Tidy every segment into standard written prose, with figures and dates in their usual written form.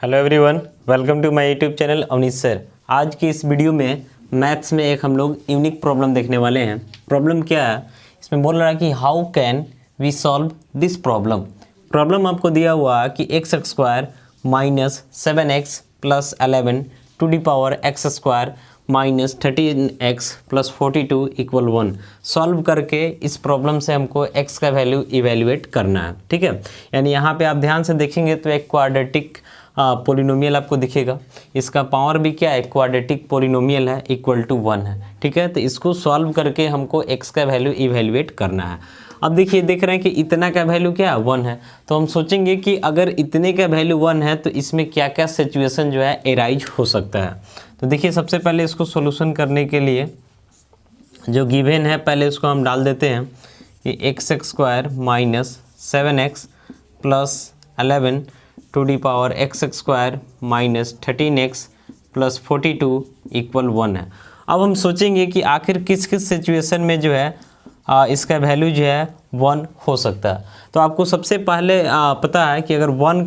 Hello everyone, welcome to my YouTube channel Avnish sir. आज की इस वीडियो में मैथ्स में एक हम लोग यूनिक प्रॉब्लम देखने वाले हैं। प्रॉब्लम क्या है, इसमें बोल रहा है कि how can we solve this problem. Problem आपको दिया हुआ कि x square minus 7x plus 11 to the power x square minus 13x plus 42 equal 1। Solve करके इस प्रॉब्लम से हमको x का वैल्यू इवेल्युएट करना है। ठीक है, यानी यहाँ पे आप ध्यान से देखेंगे तो एक क्वाड्रेटिक पोलिनोमियल आपको दिखेगा। इसका पावर भी क्या है, क्वाड्रेटिक पोलिनोमियल है, इक्वल टू 1 है। ठीक है, तो इसको सॉल्व करके हमको x का वैल्यू इवेल्युएट करना है। अब देखिए, देख रहे हैं कि इतना का वैल्यू क्या है, 1 है। तो हम सोचेंगे कि अगर इतने का वैल्यू 1 है तो इसमें क्या क्या सिचुएशन जो है एराइज हो सकता है। तो देखिए, सबसे पहले इसको सॉल्यूशन करने के लिए जो गिवन है पहले उसको हम डाल देते हैं कि x square minus 7x plus 11 to the power x square minus 13x plus 42 equal 1 है। अब हम सोचेंगे कि आखिर किस किस सिचुएशन में जो है इसका वैल्यू जो है 1 हो सकता है। तो आपको सबसे पहले पता है कि अगर 1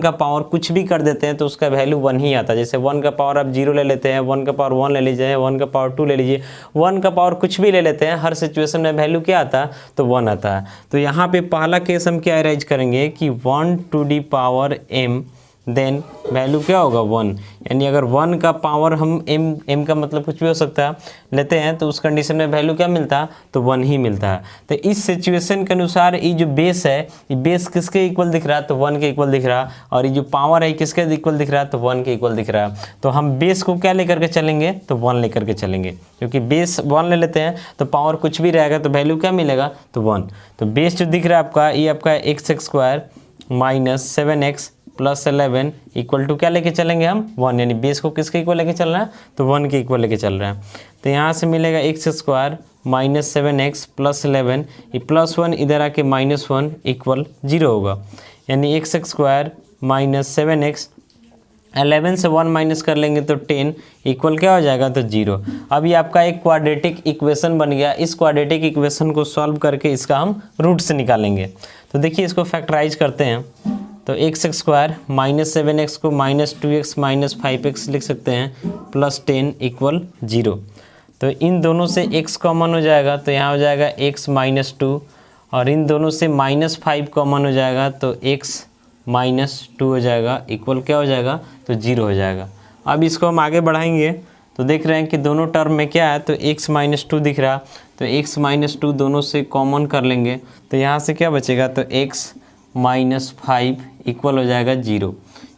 का पावर कुछ भी कर देते हैं तो उसका वैल्यू 1 ही आता है। जैसे 1 का पावर आप 0 ले लेते हैं, 1 का पावर 1 ले लीजिए, 1 का पावर 2 ले लीजिए, 1 का पावर कुछ भी ले लेते हैं, हर सिचुएशन में वैल्यू क्या आता है, तो 1 आता है। तो यहाँ पे पहला केस हम क्या अरेंज करेंगे कि 1 to the power m, then value क्या होगा 1। यानी अगर 1 का पावर हम m का मतलब कुछ भी हो सकता है लेते हैं तो उस कंडीशन में वैल्यू क्या मिलता है, तो 1 ही मिलता है। तो इस सिचुएशन के अनुसार ये जो बेस है, ये बेस किसके इक्वल दिख रहा है, तो 1 के इक्वल दिख रहा है, और ये जो पावर है किसके इक्वल दिख रहा है, तो 1 के इक्वल दिख रहा है। तो हम बेस को क्या लेकर के चलेंगे, तो 1 लेकर के चलेंगे, क्योंकि बेस 1 ले लेते हैं तो पावर कुछ भी रहेगा तो वैल्यू क्या मिलेगा, तो 1। तो बेस जो दिख रहा है आपका, ये आपका x square minus 7x plus 11 equal to क्या लेके चलेंगे हम, 1। यानी बेस को किसके इक्वल लेके चल रहा है, तो 1 के इक्वल लेके चल रहा है। तो यहाँ से मिलेगा x square minus 7x plus 11, ये प्लस 1 इधर आके माइनस 1 इक्वल 0 होगा। यानी एक्स स्क्वायर माइनस 7x 11 से 1 माइनस कर लेंगे तो 10 इक्वल क्या हो जाएगा, तो 0। अब ये आपका एक क्वाड्रेटिक इक्वेशन बन गया। इस क्वाड्रेटिक इक्वेशन को सॉल्व करके इसका हम रूट से निकालेंगे। तो देखिए, इसको फैक्टराइज करते हैं। तो एक्स स्क्वायर माइनस 7x को माइनस 2x माइनस 5x लिख सकते हैं प्लस 10 इक्वल 0। तो इन दोनों से x कॉमन हो जाएगा तो यहाँ हो जाएगा x माइनस 2, और इन दोनों से माइनस 5 कॉमन हो जाएगा तो x माइनस 2 हो जाएगा, इक्वल क्या हो जाएगा, तो 0 हो जाएगा। अब इसको हम आगे बढ़ाएंगे तो देख रहे हैं कि दोनों टर्म में क्या है, तो x माइनस 2 दिख रहा, तो x माइनस 2 दोनों से कॉमन कर लेंगे तो यहाँ से क्या बचेगा, तो x माइनस 5 इक्वल हो जाएगा 0।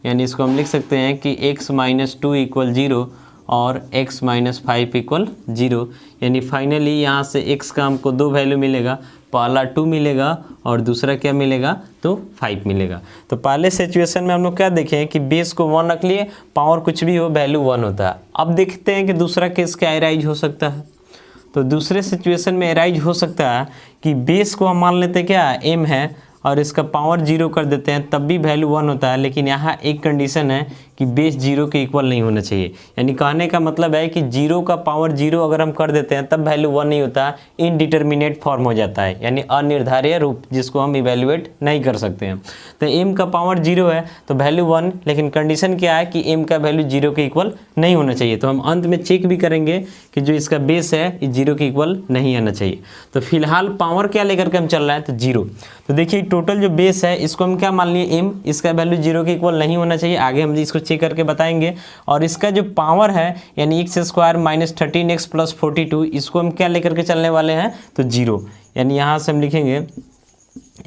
यानी इसको हम लिख सकते हैं कि x माइनस 2 इक्वल 0 और x माइनस 5 इक्वल 0। यानी फाइनली यहाँ से x का हमको दो वैल्यू मिलेगा, पहला 2 मिलेगा और दूसरा क्या मिलेगा, तो 5 मिलेगा। तो पहले सिचुएशन में हम लोग क्या देखें कि बेस को 1 रख लिए, पावर कुछ भी हो वैल्यू 1 होता है। अब देखते हैं कि दूसरा केस क्या एराइज हो सकता है। तो दूसरे सिचुएशन में एराइज हो सकता है कि बेस को हम मान लेते हैं क्या m है और इसका पावर 0 कर देते हैं, तब भी वैल्यू 1 होता है। लेकिन यहाँ एक कंडीशन है कि बेस 0 के इक्वल नहीं होना चाहिए। यानी कहने का मतलब है कि 0 का पावर 0 अगर हम कर देते हैं तब वैल्यू 1 नहीं होता, इनडिटर्मिनेट फॉर्म हो जाता है, यानी अनिर्धारित रूप, जिसको हम इवेल्युएट नहीं कर सकते हैं। तो m का पावर 0 है तो वैल्यू 1, लेकिन कंडीशन क्या है कि m का वैल्यू 0 के इक्वल नहीं होना चाहिए। तो हम अंत में चेक भी करेंगे कि जो इसका बेस है ये 0 के इक्वल नहीं आना चाहिए। तो फिलहाल पावर क्या लेकर के हम चल रहे हैं, तो 0। तो देखिए, टोटल जो बेस है इसको हम क्या मान लिए, m, इसका वैल्यू 0 के इक्वल नहीं होना चाहिए। आगे हम इसको चेक करके बताएंगे। और इसका जो पावर है यानी x square minus 13x plus 42, इसको हम क्या लेकर के चलने वाले हैं, तो 0। यानी यहाँ से हम लिखेंगे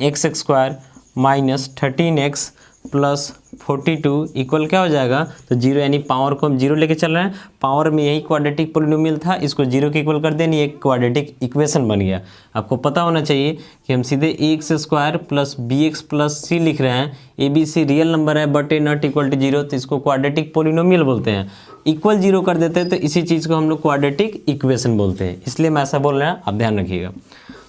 x square minus 13x plus 42 equal क्या हो जाएगा, तो 0। यानी पावर को हम 0 लेके चल रहे हैं। पावर में यही क्वाड्रेटिक पोलिनोमियल था, इसको 0 के इक्वल कर देनी, एक क्वाड्रेटिक इक्वेशन बन गया। आपको पता होना चाहिए कि हम सीधे x square plus bx plus c लिख रहे हैं। ABC रियल नंबर है but a not equal to 0, तो इसको क्वाड्रेटिक पोलिनोमियल बोलते हैं। इक्वल 0 कर देते हैं तो इसी चीज़ को हम लोग क्वाड्रेटिक इक्वेशन बोलते हैं, इसलिए मैं ऐसा बोल रहा हूँ, आप ध्यान रखिएगा।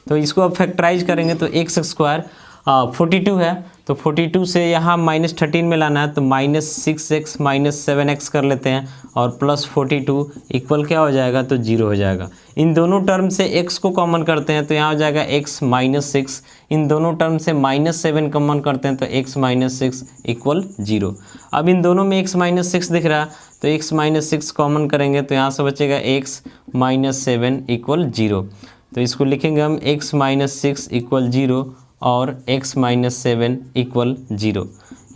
तो इसको अब फैक्टराइज करेंगे तो एक्स स्क्वायर 42 है, तो 42 से यहाँ -13 में लाना है, तो -6x -7x कर लेते हैं और +42 इक्वल क्या हो जाएगा, तो 0 हो जाएगा। इन दोनों टर्म से x को कॉमन करते हैं तो यहाँ हो जाएगा x -6, इन दोनों टर्म से -7 कॉमन करते हैं तो x -6 इक्वल 0। अब इन दोनों में x -6 दिख रहा है तो x -6 कॉमन करेंगे तो यहाँ से बचेगा x -7 इक्वल 0। तो इसको लिखेंगे हम x -6 इक्वल 0 और x -7 इक्वल 0,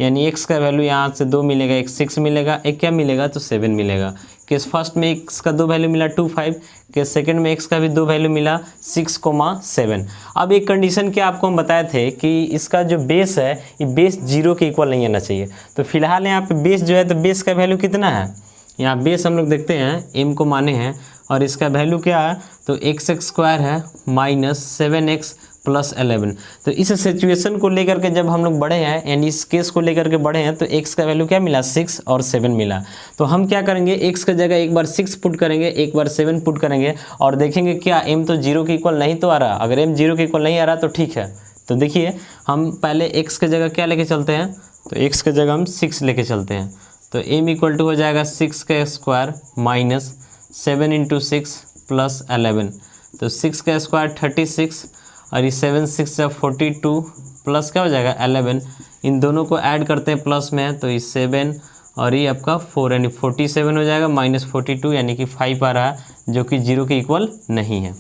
यानी x का वैल्यू यहाँ से 2 मिलेगा, एक 6 मिलेगा, एक क्या मिलेगा, तो 7 मिलेगा। केस फर्स्ट में x का 2 वैल्यू मिला 2, 5, केस सेकंड में x का भी 2 वैल्यू मिला 6, 7। अब एक कंडीशन क्या आपको हम बताए थे कि इसका जो बेस है ये बेस 0 के इक्वल नहीं आना चाहिए। तो फिलहाल यहाँ पे बेस जो है, तो बेस का वैल्यू कितना है, यहाँ बेस हम लोग देखते हैं m को माने हैं और इसका वैल्यू क्या है, तो x² है -7x + 11। तो इस सिचुएशन को लेकर के जब हम लोग बढ़े हैं, यानी इस केस को लेकर के बढ़े हैं, तो x का वैल्यू क्या मिला, 6 और 7 मिला। तो हम क्या करेंगे, x की जगह एक बार 6 पुट करेंगे, एक बार 7 पुट करेंगे और देखेंगे क्या m तो 0 के इक्वल नहीं तो आ रहा। अगर m 0 के इक्वल नहीं आ रहा तो ठीक है। तो देखिए हम पहले x की जगह क्या लेके चलते हैं, तो x की जगह हम 6 लेके चलते हैं। तो m इक्वल टू हो जाएगा 6 का स्क्वायर -7 × 6 + 11। तो 6 का स्क्वायर 36 और ये 7 6 से 42 प्लस क्या हो जाएगा 11। इन दोनों को ऐड करते हैं प्लस में, तो ये 7 और ये आपका 4 यानी 47 हो जाएगा -42 यानी कि 5 आ रहा है, जो कि 0 के इक्वल नहीं है।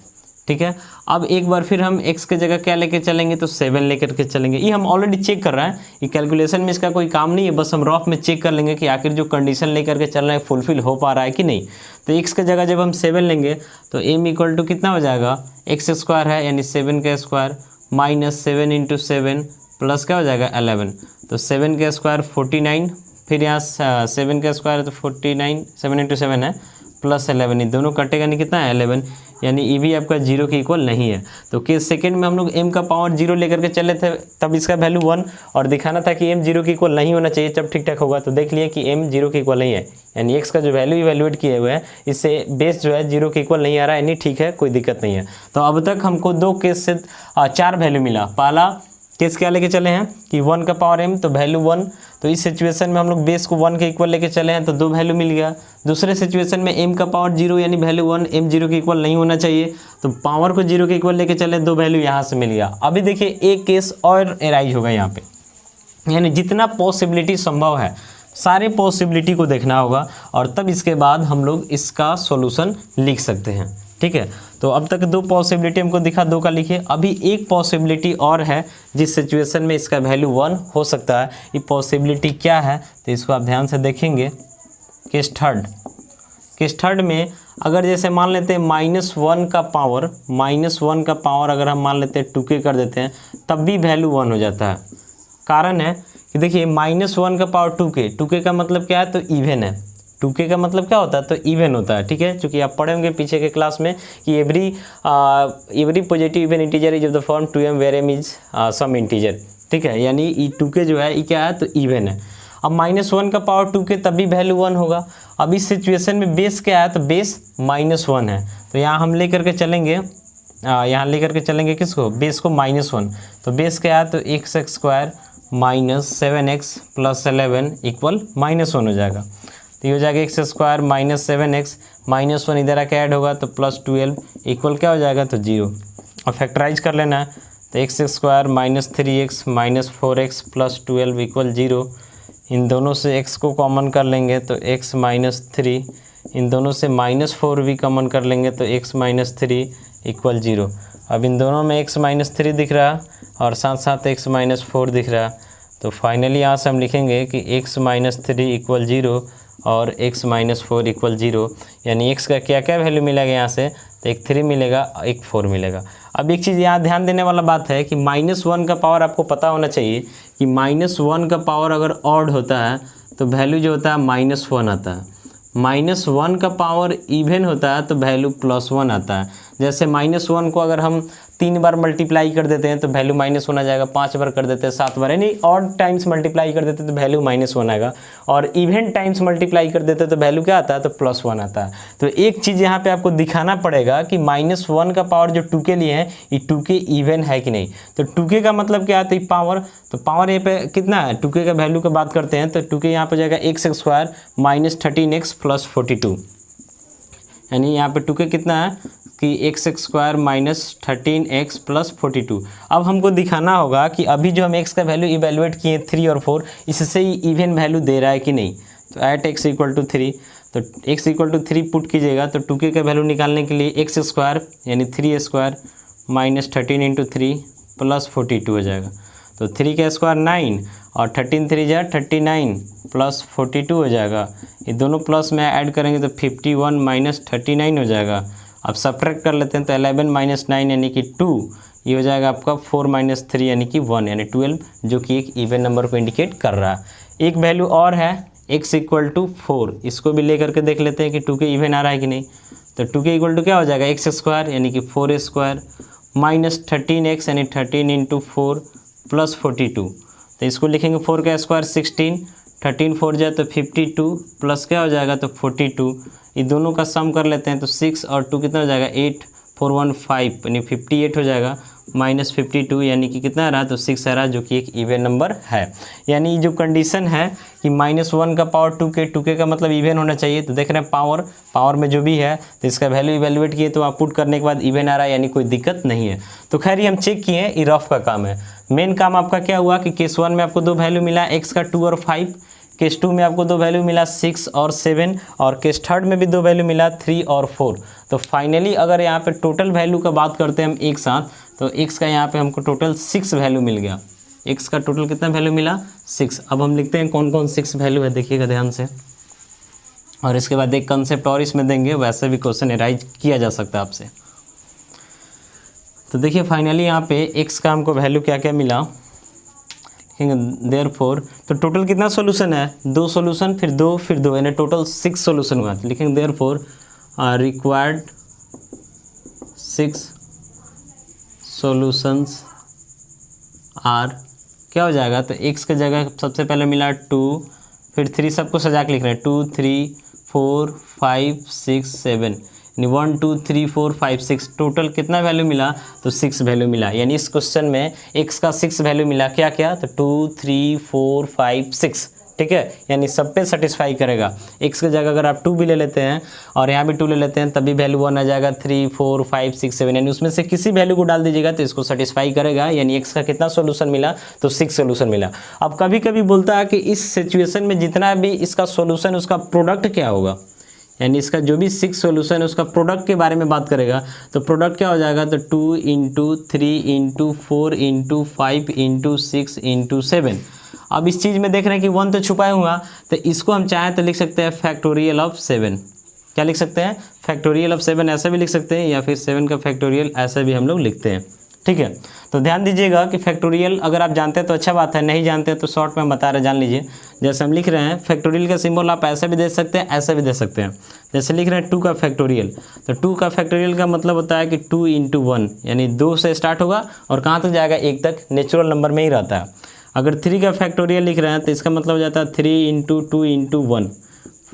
ठीक है, अब एक बार फिर हम x की जगह क्या लेके चलेंगे, तो 7 लेकर के चलेंगे। ये हम ऑलरेडी चेक कर रहे हैं, ये कैलकुलेशन में इसका कोई काम नहीं है, बस हम रफ में चेक कर लेंगे कि आखिर जो कंडीशन लेकर के चल रहा है फुलफिल हो पा रहा है कि नहीं। तो x की जगह जब हम 7 लेंगे तो m इक्वल टू कितना हो जाएगा, x² है यानी 7 का स्क्वायर -7 × 7 प्लस क्या हो जाएगा 11। तो 7 का स्क्वायर 49, फिर यहाँ 7 का स्क्वायर तो 49, 7 × 7 है + 11, ये दोनों कटेगा नहीं, कितना है 11, यानी ये भी आपका 0 के इक्वल नहीं है। तो केस सेकंड में हम लोग m का पावर 0 लेकर के चले थे, तब इसका वैल्यू 1 और दिखाना था कि m 0 के इक्वल नहीं होना चाहिए, जब ठीक ठाक होगा। तो देख लिए कि m 0 के इक्वल नहीं है, यानी x का जो वैल्यू इवैल्यूएट किए हुए हैं इससे बेस जो है 0 के इक्वल नहीं आ रहा है, यानी ठीक है, कोई दिक्कत नहीं है। तो अब तक हमको 2 केस से 4 वैल्यू मिला। पहला केस क्या लेके चले हैं कि 1 का पावर m, तो वैल्यू 1। तो इस सिचुएशन में हम लोग बेस को 1 के इक्वल लेके चले हैं तो 2 वैल्यू मिल गया। दूसरे सिचुएशन में m का पावर 0 यानी वैल्यू 1, m 0 के इक्वल नहीं होना चाहिए, तो पावर को 0 के इक्वल लेके चले, 2 वैल्यू यहाँ से मिल गया। अभी देखिए एक केस और एराइज होगा यहाँ पे, यानी जितना पॉसिबिलिटी संभव है सारे पॉसिबिलिटी को देखना होगा और तब इसके बाद हम लोग इसका सॉल्यूशन लिख सकते हैं। ठीक है, तो अब तक 2 पॉसिबिलिटी हमको दिखा, 2 का लिखिए। अभी एक पॉसिबिलिटी और है जिस सिचुएशन में इसका वैल्यू 1 हो सकता है। ये पॉसिबिलिटी क्या है, तो इसको आप ध्यान से देखेंगे। केस थर्ड में अगर जैसे मान लेते हैं -1 का पावर अगर हम मान लेते हैं 2k कर देते हैं, तब भी वैल्यू 1 हो जाता है। कारण है कि देखिए -1 का पावर 2k का मतलब क्या है, तो इवन है। 2k का मतलब क्या होता है, तो इवन होता है। ठीक है, चूँकि आप पढ़े होंगे पीछे के क्लास में कि every positive even integer is of the form 2m where m is some integer. ठीक है, यानी ये 2k जो है ये क्या है, तो इवन है। अब -1 का पावर 2k तब भी वैल्यू 1 होगा। अब इस सिचुएशन में बेस क्या है, तो बेस -1 है। तो यहाँ हम लेकर के चलेंगे, किसको, बेस को -1। तो बेस क्या है, तो x² -7x + 11 इक्वल -1 हो जाएगा। तो ये हो जाएगा x² -7x -1 इधर आके ऐड होगा तो +12 इक्वल क्या हो जाएगा, तो 0। और फैक्टराइज कर लेना है, तो x² -3x -4x + 12 इक्वल 0। इन दोनों से x को कॉमन कर लेंगे तो x -3, इन दोनों से -4 भी कॉमन कर लेंगे तो x -3 इक्वल 0। अब इन दोनों में x -3 दिख रहा है और साथ साथ x -4 दिख रहा है, तो फाइनली यहाँ से हम लिखेंगे कि x -3 इक्वल 0 और x -4 इक्वल 0, यानी x का क्या क्या वैल्यू मिलेगा यहाँ से, तो एक 3 मिलेगा, एक 4 मिलेगा। अब एक चीज़ यहाँ ध्यान देने वाला बात है कि -1 का पावर आपको पता होना चाहिए कि -1 का पावर अगर ऑड होता है तो वैल्यू जो होता है -1 आता है। -1 का पावर इवन होता है तो वैल्यू +1 आता है। जैसे -1 को अगर हम 3 बार मल्टीप्लाई कर देते हैं तो वैल्यू -1 आ जाएगा, 5 बार कर देते हैं 7 बार, यानी ऑड टाइम्स मल्टीप्लाई कर देते हैं तो वैल्यू -1 आएगा, और इवन टाइम्स मल्टीप्लाई कर देते हैं तो वैल्यू क्या आता है, तो +1 आता है। तो एक चीज़ यहाँ पे आपको दिखाना पड़ेगा कि -1 का पावर जो 2 के लिए है ये 2 के इवन है कि नहीं। तो 2 के का मतलब क्या है, तो पावर, तो पावर यहाँ पे कितना है, 2 के का वैल्यू की बात करते हैं तो 2 के यहाँ पे जाएगा x² - 13x + 42, यानी यहाँ पे 2 के कितना है कि x² - 13x + 42। अब हमको दिखाना होगा कि अभी जो हम x का वैल्यू इवेलुएट किए 3 और 4, इससे ही इवन वैल्यू दे रहा है कि नहीं। तो एट x = 3, तो x = 3 पुट कीजिएगा तो 2k का वैल्यू निकालने के लिए x² यानी 3a² - 13 × 3 + 42 हो जाएगा। तो 3 का स्क्वायर 9 और 13 3 जा 39 + 42 हो जाएगा। ये दोनों प्लस में ऐड करेंगे तो 51 - 39 हो जाएगा। अब सब्ट्रैक्ट कर लेते हैं तो 11 - 9 यानी कि 2, ये हो जाएगा आपका 4 - 3 यानी कि 1 यानी 12, जो कि एक इवन नंबर को इंडिकेट कर रहा है। एक वैल्यू और है x = 4, इसको भी लेकर के देख लेते हैं कि 2 के इवन आ रहा है कि नहीं। तो 2 के इक्वल टू क्या हो जाएगा, x² यानी कि 4a² - 13x यानी 13 × 4 + 42। तो इसको लिखेंगे 4 का स्क्वायर 16, 13 4 जाए तो 52 प्लस क्या हो जाएगा तो 42। ये दोनों का सम कर लेते हैं तो 6 और 2 कितना हो जाएगा 8, 4 1 5 यानी 58 हो जाएगा, -52 यानी कि कितना आ रहा है तो 6 आ रहा है, जो कि एक इवन नंबर है। यानी जो कंडीशन है कि -1 का पावर 2k का मतलब इवन होना चाहिए। तो देख रहे हैं पावर में जो भी है तो इसका वैल्यू इवेलुएट किए तो आप पुट करने के बाद इवन आ रहा है, यानी कोई दिक्कत नहीं है। तो खैर ये हम चेक किए, ये रफ का काम है। मेन काम आपका क्या हुआ कि केस 1 में आपको 2 वैल्यू मिला, x का 2 और 5, केस 2 में आपको 2 वैल्यू मिला 6 और 7, और केस 3 में भी 2 वैल्यू मिला 3 और 4। तो फाइनली अगर यहाँ पे टोटल वैल्यू का बात करते हैं हम एक साथ, तो x का यहाँ पे हमको टोटल 6 वैल्यू मिल गया। x का टोटल कितना वैल्यू मिला 6। अब हम लिखते हैं कौन कौन 6 वैल्यू है, देखिएगा ध्यान से, और इसके बाद एक कंसेप्ट और इसमें देंगे, वैसे भी क्वेश्चन एराइज किया जा सकता है आपसे। तो देखिए फाइनली यहाँ पे x का हमको वैल्यू क्या क्या मिला, देयरफॉर तो टोटल कितना सॉल्यूशन है, 2 सॉल्यूशन फिर 2 फिर 2 यानी टोटल 6 सॉल्यूशन हुआ। तो लिखेंगे देयरफॉर रिक्वायर्ड 6 सॉल्यूशंस आर, क्या हो जाएगा तो x की जगह सबसे पहले मिला 2, फिर 3, सबको सजा के लिख रहे हैं 2 3 4 5 6 7 यानी 1 2 3 4 5 6, टोटल कितना वैल्यू मिला तो 6 वैल्यू मिला। यानी इस क्वेश्चन में x का 6 वैल्यू मिला, क्या क्या तो 2 3 4 5 6, ठीक है, यानी सब पे सेटिस्फाई करेगा। x की जगह अगर आप 2 भी ले लेते हैं और यहाँ भी 2 ले लेते हैं तभी वैल्यू 1 आ जाएगा, 3 4 5 6 7, यानी उसमें से किसी वैल्यू को डाल दीजिएगा तो इसको सेटिस्फाई करेगा। यानी x का कितना सोल्यूशन मिला तो 6 सोल्यूशन मिला। अब कभी कभी बोलता है कि इस सिचुएशन में जितना भी इसका सोल्यूशन उसका प्रोडक्ट क्या होगा, यानी इसका जो भी 6 सॉल्यूशन है उसका प्रोडक्ट के बारे में बात करेगा। तो प्रोडक्ट क्या हो जाएगा तो 2 × 3 × 4 × 5 × 6 × 7। अब इस चीज़ में देख रहे हैं कि 1 तो छुपाया हुआ, तो इसको हम चाहें तो लिख सकते हैं फैक्टोरियल ऑफ 7। क्या लिख सकते हैं, फैक्टोरियल ऑफ 7 ऐसा भी लिख सकते हैं, या फिर 7 का फैक्टोरियल ऐसा भी हम लोग लिखते हैं, ठीक है। तो ध्यान दीजिएगा कि फैक्टोरियल अगर आप जानते हैं तो अच्छा बात है, नहीं जानते हैं तो शॉर्ट में बता रहे, जान लीजिए। जैसे हम लिख रहे हैं फैक्टोरियल का सिंबल आप ऐसा भी दे सकते हैं, ऐसा भी दे सकते हैं। जैसे लिख रहे हैं 2 का फैक्टोरियल, तो 2 का फैक्टोरियल का मतलब होता है कि 2 × 1 यानी 2 से स्टार्ट होगा और कहाँ तक जाएगा 1 तक, नेचुरल नंबर में ही रहता है। अगर 3 का फैक्टोरियल लिख रहे हैं तो इसका मतलब हो जाता है 3 × 2 × 1।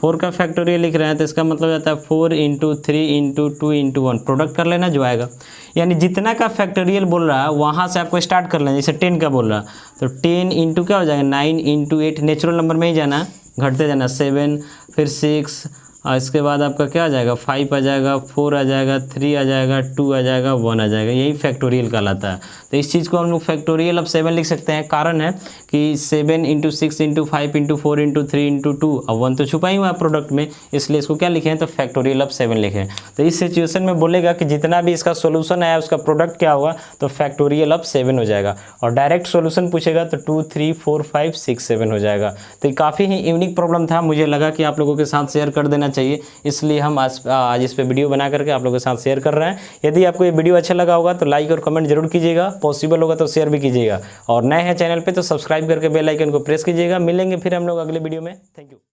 4 का फैक्टोरियल लिख रहे हैं तो इसका मतलब जाता है 4 × 3 × 2 × 1, प्रोडक्ट कर लेना जो आएगा। यानी जितना का फैक्टोरियल बोल रहा है वहाँ से आपको स्टार्ट कर लेना। जैसे 10 का बोल रहा है तो 10 × क्या हो जाएगा 9 × 8, नेचुरल नंबर में ही जाना है, घटते जाना, 7 फिर 6 और इसके बाद आपका क्या आ जाएगा 5 आ जाएगा, 4 आ जाएगा, 3 आ जाएगा, 2 आ जाएगा, 1 आ जाएगा, यही फैक्टोरियल कहलाता है। तो इस चीज़ को हम लोग फैक्टोरियल ऑफ 7 लिख सकते हैं। कारण है कि 7 × 6 × 5 × 4 × 3 × 2, अब 1 तो छुपा ही हुआ है प्रोडक्ट में, इसलिए इसको क्या लिखे हैं तो फैक्टोरियल ऑफ 7 लिखें। तो इस सिचुएशन में बोलेगा कि जितना भी इसका सोल्यूशन आया उसका प्रोडक्ट क्या हुआ तो फैक्टोरियल ऑफ 7 हो जाएगा, और डायरेक्ट सोल्यूशन पूछेगा तो 2 3 4 5 6 7 हो जाएगा। तो ये काफ़ी ही यूनिक प्रॉब्लम था, मुझे लगा कि आप लोगों के साथ शेयर कर देना चाहिए, इसलिए हम आज इस पे वीडियो बना करके आप लोगों के साथ शेयर कर रहे हैं। यदि आपको ये वीडियो अच्छा लगा होगा तो लाइक और कमेंट जरूर कीजिएगा, पॉसिबल होगा तो शेयर भी कीजिएगा, और नए हैं चैनल पे तो सब्सक्राइब करके बेल आइकन को प्रेस कीजिएगा। मिलेंगे फिर हम लोग अगले वीडियो में। Thank you.